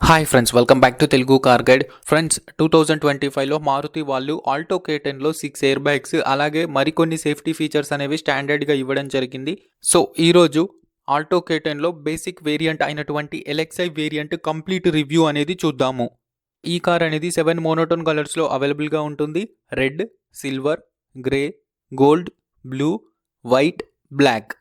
Hi friends, welcome back to Telugu car guide. Friends, 2025లో మారుతి వాళ్ళు Alto K10లో 6 air bags అలాగే మరికొన్ని సేఫ్టీ ఫీచర్స్ అనేవి స్టాండర్డ్గా ఇవ్వడం జరిగింది. సో ఈరోజు ఆల్టో K10లో బేసిక్ వేరియంట్ అయినటువంటి LXi వేరియంట్ కంప్లీట్ రివ్యూ అనేది చూద్దాము. ఈ కార్ అనేది 7 మోనోటోన్ కలర్స్లో అవైలబుల్గా ఉంటుంది. Red, silver, grey, gold, blue, white, black.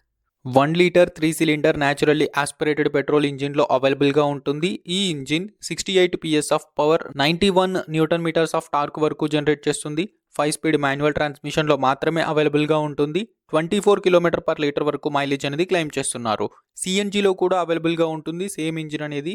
1 litre 3 cylinder naturally aspirated petrol ఇంజిన్లో అవైలబుల్గా ఉంటుంది. ఈ engine 68 PS of power, 91 newton metres of torque వరకు జనరేట్ చేస్తుంది. 5 స్పీడ్ మాన్యువల్ ట్రాన్స్మిషన్లో మాత్రమే అవైలబుల్గా ఉంటుంది. 24 km/లీటర్ వరకు మైలేజ్ అనేది క్లెయిమ్ చేస్తున్నారు. సిఎన్జిలో కూడా అవైలబుల్గా ఉంటుంది సేమ్ ఇంజిన్ అనేది.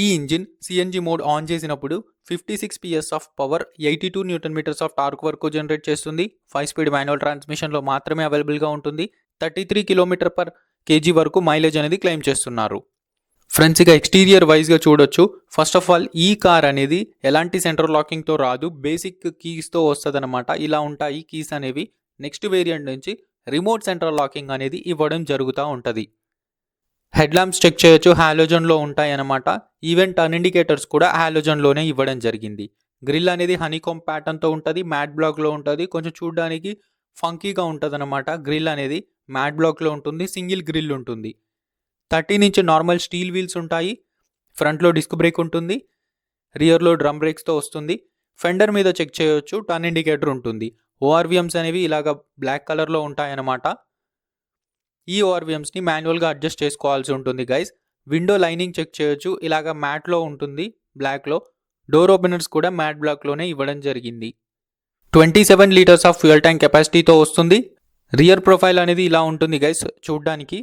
ఈ ఇంజిన్ సిఎన్జి మోడ్ ఆన్ చేసినప్పుడు 56 PS of power, 82 newton metres of torque వరకు జనరేట్ చేస్తుంది. 5 స్పీడ్ మాన్యువల్ ట్రాన్స్మిషన్లో మాత్రమే అవైలబుల్గా ఉంటుంది. 33 km/kg వరకు మైలేజ్ అనేది క్లెయిమ్ చేస్తున్నారు. ఫ్రెండ్స్, ఇక ఎక్స్టీరియర్ వైజ్గా చూడొచ్చు. ఫస్ట్ ఆఫ్ ఆల్ ఈ కార్ అనేది ఎలాంటి సెంట్రల్ లాకింగ్తో రాదు, బేసిక్ కీస్తో వస్తుంది అనమాట. ఇలా ఉంటాయి కీస్ అనేవి. నెక్స్ట్ వేరియంట్ నుంచి రిమోట్ సెంట్రల్ లాకింగ్ అనేది ఇవ్వడం జరుగుతూ ఉంటుంది. హెడ్ ల్యాంప్స్ చెక్ చేయొచ్చు, హాలోజన్లో ఉంటాయి అన్నమాట. ఈవెన్ టర్న్ ఇండికేటర్స్ కూడా హాలోజన్లోనే ఇవ్వడం జరిగింది. గ్రిల్ అనేది హనీకామ్ ప్యాటర్న్తో ఉంటుంది, మ్యాట్ బ్లాక్లో ఉంటుంది. కొంచెం చూడడానికి ఫంకీగా ఉంటుంది అనమాట. గ్రిల్ అనేది మ్యాట్ బ్లాక్లో ఉంటుంది, సింగిల్ గ్రిల్ ఉంటుంది. 13 ఇంచ్ నార్మల్ స్టీల్ వీల్స్ ఉంటాయి. ఫ్రంట్లో డిస్క్ బ్రేక్ ఉంటుంది, రియర్లో డ్రమ్ బ్రేక్స్తో వస్తుంది. ఫెండర్ మీద చెక్ చేయొచ్చు, టర్న్ ఇండికేటర్ ఉంటుంది. ఓఆర్విఎమ్స్ అనేవి ఇలాగ బ్లాక్ కలర్లో ఉంటాయన్నమాట. ఈ ఓఆర్విఎమ్స్ని మాన్యువల్గా అడ్జస్ట్ చేసుకోవాల్సి ఉంటుంది గైస్. విండో లైనింగ్ చెక్ చేయొచ్చు, ఇలాగ మ్యాట్లో ఉంటుంది బ్లాక్లో. డోర్ ఓపెనర్స్ కూడా మ్యాట్ బ్లాక్లోనే ఇవ్వడం జరిగింది. 27 లీటర్స్ ఆఫ్ ఫ్యూయల్ ట్యాంక్ కెపాసిటీతో వస్తుంది. రియర్ ప్రొఫైల్ అనేది ఇలా ఉంటుంది గైస్ చూడ్డానికి.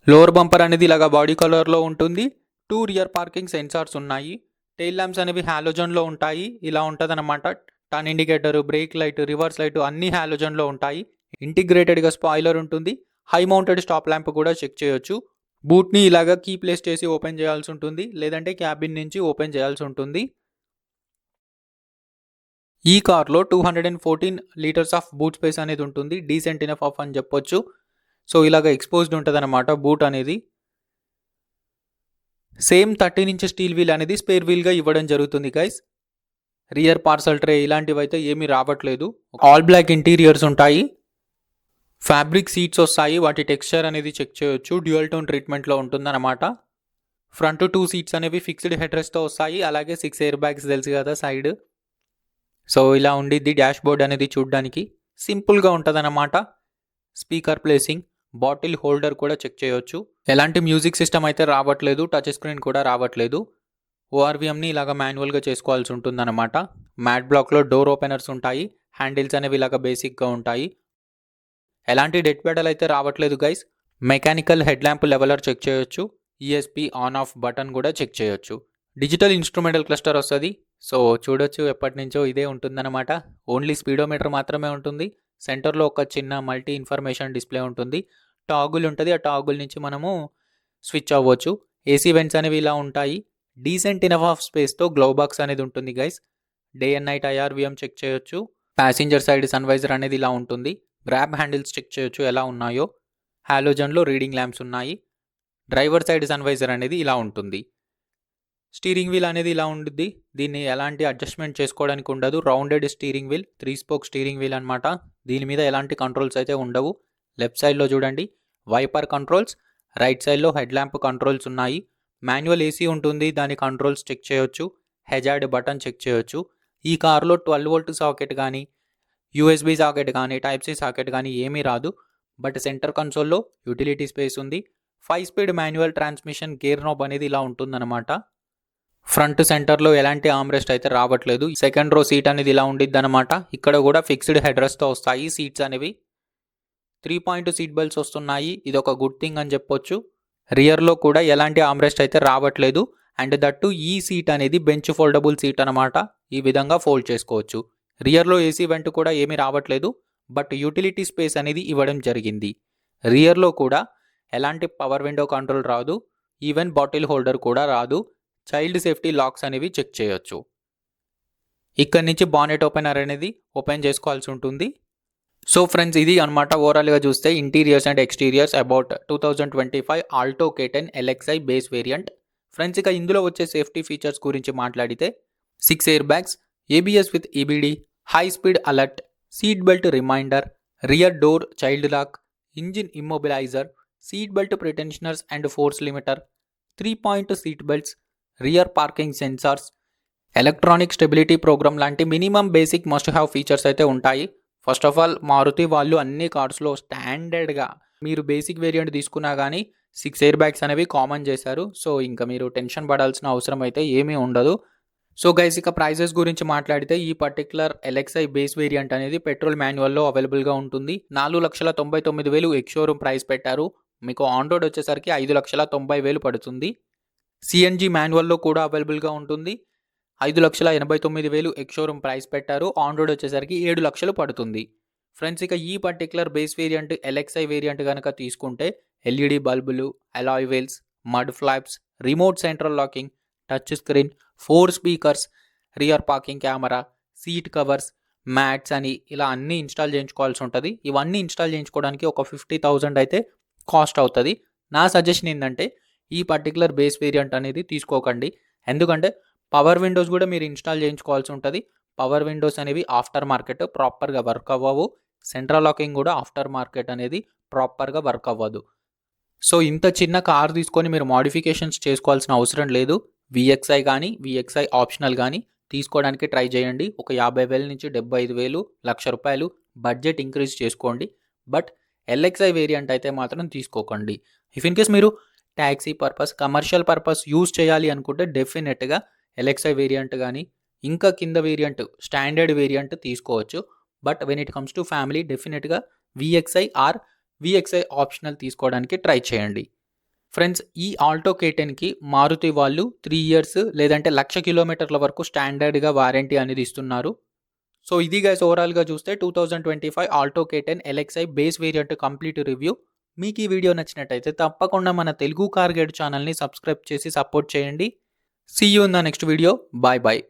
లోవర్ బంపర్ అనేది ఇలాగా బాడీ కలర్లో ఉంటుంది. 2 రియర్ పార్కింగ్ సెన్సార్స్ ఉన్నాయి. టెయిల్ ల్యాంప్స్ అనేవి హాలోజన్లో ఉంటాయి. ఇలా ఉంటుంది అనమాట. Turn indicator, break light, reverse light అన్నీ హాలోజన్లో ఉంటాయి. ఇంటిగ్రేటెడ్గా స్పాయిలర్ ఉంటుంది. హై మౌంటెడ్ స్టాప్ ల్యాంప్ కూడా చెక్ చేయొచ్చు. బూట్ని ఇలాగా కీ ప్లేస్ చేసి ఓపెన్ చేయాల్సి ఉంటుంది, లేదంటే క్యాబిన్ నుంచి ఓపెన్ చేయాల్సి ఉంటుంది. ఈ కార్లో 214 లీటర్స్ ఆఫ్ బూట్ స్పేస్ అనేది ఉంటుంది. డీసెంట్ ఇనఫ్ ఆఫ్ అని చెప్పొచ్చు. సో ఇలాగ ఎక్స్పోజ్డ్ ఉంటుంది అనమాట బూట్ అనేది. సేమ్ 13 ఇంచ్ స్టీల్ వీల్ అనేది స్పేర్ వీల్గా ఇవ్వడం జరుగుతుంది గైస్. రియర్ పార్సల్ ట్రే ఇలాంటివి అయితే ఏమీ రావట్లేదు. ఆల్ బ్లాక్ ఇంటీరియర్స్ ఉంటాయి. ఫ్యాబ్రిక్ సీట్స్ వస్తాయి, వాటి టెక్స్చర్ అనేది చెక్ చేయొచ్చు. డ్యూయల్ టోన్ ట్రీట్మెంట్లో ఉంటుందన్నమాట. ఫ్రంట్ 2 సీట్స్ అనేవి ఫిక్స్డ్ హెడ్ రెస్ట్తో వస్తాయి. అలాగే 6 ఎయిర్ బ్యాగ్స్ తెలుసు కదా సైడ్. సో ఇలా ఉండిద్ది డాష్ బోర్డ్ అనేది చూడడానికి. సింపుల్గా ఉంటుంది అన్నమాట. స్పీకర్ ప్లేసింగ్, బాటిల్ హోల్డర్ కూడా చెక్ చేయొచ్చు. ఎలాంటి మ్యూజిక్ సిస్టమ్ అయితే రావట్లేదు, టచ్ స్క్రీన్ కూడా రావట్లేదు. ఓఆర్విఎంని ఇలాగ మాన్యువల్గా చేసుకోవాల్సి ఉంటుందన్నమాట. మ్యాట్ బ్లాక్లో డోర్ ఓపెనర్స్ ఉంటాయి. హ్యాండిల్స్ అనేవి ఇలాగ బేసిక్గా ఉంటాయి. ఎలాంటి డెడ్ పెడల్ అయితే రావట్లేదు guys. Mechanical head lamp leveller check చేయొచ్చు. ఈఎస్పి ఆన్ ఆఫ్ బటన్ కూడా చెక్ చేయొచ్చు. డిజిటల్ ఇన్స్ట్రుమెంటల్ క్లస్టర్ వస్తుంది. సో చూడొచ్చు, ఎప్పటి నుంచో ఇదే ఉంటుందన్నమాట. ఓన్లీ స్పీడోమీటర్ మాత్రమే ఉంటుంది. సెంటర్లో ఒక చిన్న మల్టీ ఇన్ఫర్మేషన్ డిస్ప్లే ఉంటుంది. టాగుల్ ఉంటుంది, ఆ టాగుల్ నుంచి మనము స్విచ్ అవ్వచ్చు. ఏసీ వెంట్స్ అనేవి ఇలా ఉంటాయి. డీసెంట్ ఇనఫ్ ఆఫ్ స్పేస్తో గ్లౌ బాక్స్ అనేది ఉంటుంది guys. Day and night IRVM check చేయొచ్చు. ప్యాసింజర్ సైడ్ సన్వైజర్ అనేది ఇలా ఉంటుంది. గ్రాబ్ హ్యాండిల్స్ చెక్ చేయొచ్చు ఎలా ఉన్నాయో. హాలోజన్లో రీడింగ్ ల్యాంప్స్ ఉన్నాయి. డ్రైవర్ సైడ్ సన్వైజర్ అనేది ఇలా ఉంటుంది. స్టీరింగ్ వీల్ అనేది ఇలా ఉంటుంది. దీన్ని ఎలాంటి అడ్జస్ట్మెంట్ చేసుకోవడానికి ఉండదు. Rounded steering wheel, 3 spoke steering wheel అనమాట. దీని మీద ఎలాంటి కంట్రోల్స్ అయితే ఉండవు. లెఫ్ట్ సైడ్లో చూడండి వైపర్ కంట్రోల్స్, రైట్ సైడ్లో హెడ్ ల్యాంప్ కంట్రోల్స్ ఉన్నాయి. మాన్యువల్ ఏసీ ఉంటుంది, దాని కంట్రోల్స్ చెక్ చేయొచ్చు. హెజార్డ్ బటన్ చెక్ చేయొచ్చు. ఈ కార్లో 12 వోల్ట్ సాకెట్ కానీ, యూఎస్బీ సాకెట్ కానీ, టైప్ సి సాకెట్ కానీ ఏమీ రాదు. బట్ సెంటర్ కన్సోల్లో యూటిలిటీ స్పేస్ ఉంది. 5 speed manual transmission gear knob అనేది ఇలా ఉంటుందన్నమాట. ఫ్రంట్ సెంటర్లో ఎలాంటి ఆమ్రెస్ట్ అయితే రావట్లేదు. సెకండ్ రో సీట్ అనేది ఇలా ఉండిద్ది అనమాట. ఇక్కడ కూడా ఫిక్స్డ్ హెడ్ రెస్ట్తో వస్తాయి సీట్స్ అనేవి. 3 పాయింట్ సీట్ బెల్ట్స్ వస్తున్నాయి. ఇది ఒక గుడ్ థింగ్ అని చెప్పొచ్చు. రియర్లో కూడా ఎలాంటి ఆమ్రెస్ట్ అయితే రావట్లేదు. అండ్ దట్టు ఈ సీట్ అనేది బెంచ్ ఫోల్డబుల్ సీట్ అనమాట. ఈ విధంగా ఫోల్డ్ చేసుకోవచ్చు. రియర్లో ఏసీ వెంట్ కూడా ఏమీ రావట్లేదు. బట్ యూటిలిటీ స్పేస్ అనేది ఇవ్వడం జరిగింది. రియర్లో కూడా ఎలాంటి పవర్ విండో కంట్రోల్ రాదు. ఈవెన్ బాటిల్ హోల్డర్ కూడా రాదు. చైల్డ్ సేఫ్టీ లాక్స్ అనేవి చెక్ చేయొచ్చు. ఇక్కడ నుంచి బానెట్ ఓపెనర్ అనేది ఓపెన్ చేసుకోవాల్సి ఉంటుంది. సో ఫ్రెండ్స్, ఇది అనమాట ఓవరాల్గా చూస్తే interiors and exteriors about 2025 Alto K10 LXi base variant. Friends ఇక ఇందులో వచ్చే సేఫ్టీ ఫీచర్స్ గురించి మాట్లాడితే 6 air bags, ABS with EBD, high speed alert, seat belt reminder, rear door child lock, engine immobiliser, seat belt pretensioners and force limiter, 3-point seat belts, rear parking sensors, electronic stability programme లాంటి minimum basic must have features అయితే ఉంటాయి. First of all Maruti వాళ్ళు అన్ని కార్స్లో స్టాండర్డ్గా మీరు basic variant తీసుకున్నా కానీ 6 air bags అనేవి కామన్ చేశారు. సో ఇంకా మీరు టెన్షన్ పడాల్సిన అవసరం అయితే ఏమీ ఉండదు. సో గైస్ ఇక ప్రైజెస్ గురించి మాట్లాడితే ఈ పర్టికులర్ ఎల్ఎక్స్ఐ బేస్ వేరియంట్ అనేది పెట్రోల్ మాన్యువల్లో అవైలబుల్గా ఉంటుంది. 4,99,000 ఎక్స్-షోరూమ్ ప్రైస్ పెట్టారు. మీకు ఆన్ రోడ్ వచ్చేసరికి 5,90,000 పడుతుంది. సిఎన్జి మాన్యువల్లో కూడా అవైలబుల్గా ఉంటుంది. 5,89,000 ఎక్స్-షోరూమ్ ప్రైస్ పెట్టారు. ఆన్ రోడ్ వచ్చేసరికి 7 లక్షలు పడుతుంది. ఫ్రెండ్స్ ఇక ఈ particular base variant LXi variant కనుక తీసుకుంటే ఎల్ఈడి బల్బులు, alloy wheels, mud flops, remote central locking, touch screen, 4 speakers, rear parking camera, seat covers, mats అని ఇలా అన్నీ ఇన్స్టాల్ చేయించుకోవాల్సి ఉంటుంది. ఇవన్నీ ఇన్స్టాల్ చేయించుకోవడానికి ఒక 50,000 అయితే కాస్ట్ అవుతుంది. నా సజెషన్ ఏంటంటే ఈ పర్టికులర్ బేస్ వేరియంట్ అనేది తీసుకోకండి. ఎందుకంటే పవర్ విండోస్ కూడా మీరు ఇన్స్టాల్ చేయించుకోవాల్సి ఉంటుంది. పవర్ విండోస్ అనేవి ఆఫ్టర్ మార్కెట్ ప్రాపర్గా వర్క్ అవ్వవు. సెంట్రల్ లాకింగ్ కూడా ఆఫ్టర్ మార్కెట్ అనేది ప్రాపర్గా వర్క్ అవ్వదు. సో ఇంత చిన్న కార్ తీసుకొని మీరు మోడిఫికేషన్స్ చేసుకోవాల్సిన అవసరం లేదు. విఎక్స్ఐ కానీ విఎక్స్ఐ ఆప్షనల్ కానీ తీసుకోవడానికి ట్రై చేయండి. ఒక 50,000 నుంచి 75,000 ₹1,00,000 బడ్జెట్ ఇంక్రీజ్ చేసుకోండి. బట్ ఎల్ఎక్స్ఐ వేరియంట్ అయితే మాత్రం తీసుకోకండి. ఇఫ్ ఇన్ కేస్ మీరు taxi purpose, commercial purpose use చేయాలి అనుకుంటే డెఫినెట్గా ఎల్ఎక్స్ఐ వేరియంట్ కానీ ఇంకా కింద వేరియంట్ స్టాండర్డ్ వేరియంట్ తీసుకోవచ్చు. But when it comes to family డెఫినెట్గా విఎక్స్ఐ ఆర్ విఎక్స్ఐ ఆప్షనల్ తీసుకోవడానికి ట్రై చేయండి. ఫ్రెండ్స్ ఈ ఆల్టో K10కి మారుతి వాళ్ళు 3 years లేదంటే 1,00,000 కిలోమీటర్ల వరకు స్టాండర్డ్గా వారంటీ అనేది ఇస్తున్నారు. సో ఇది గైస్ ఓవరాల్గా చూస్తే 2025 Alto K10 LXI base variant complete review. మీకు ఈ వీడియో నచ్చినట్టయితే తప్పకుండా మన తెలుగు కార్ గైడ్ ఛానల్ని సబ్స్క్రైబ్ చేసి సపోర్ట్ చేయండి. See you in the next video. Bye bye.